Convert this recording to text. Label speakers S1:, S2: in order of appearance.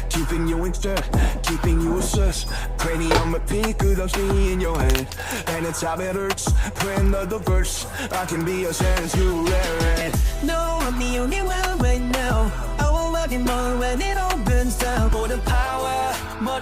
S1: Keeping you instead, keeping you obsessed. Crazy on repeat, couldn't see in your head. And it's how it hurts, praying the verse. I can be a sense you read.
S2: No, I'm the only one right now. I will love you more when it all burns down. For the power, more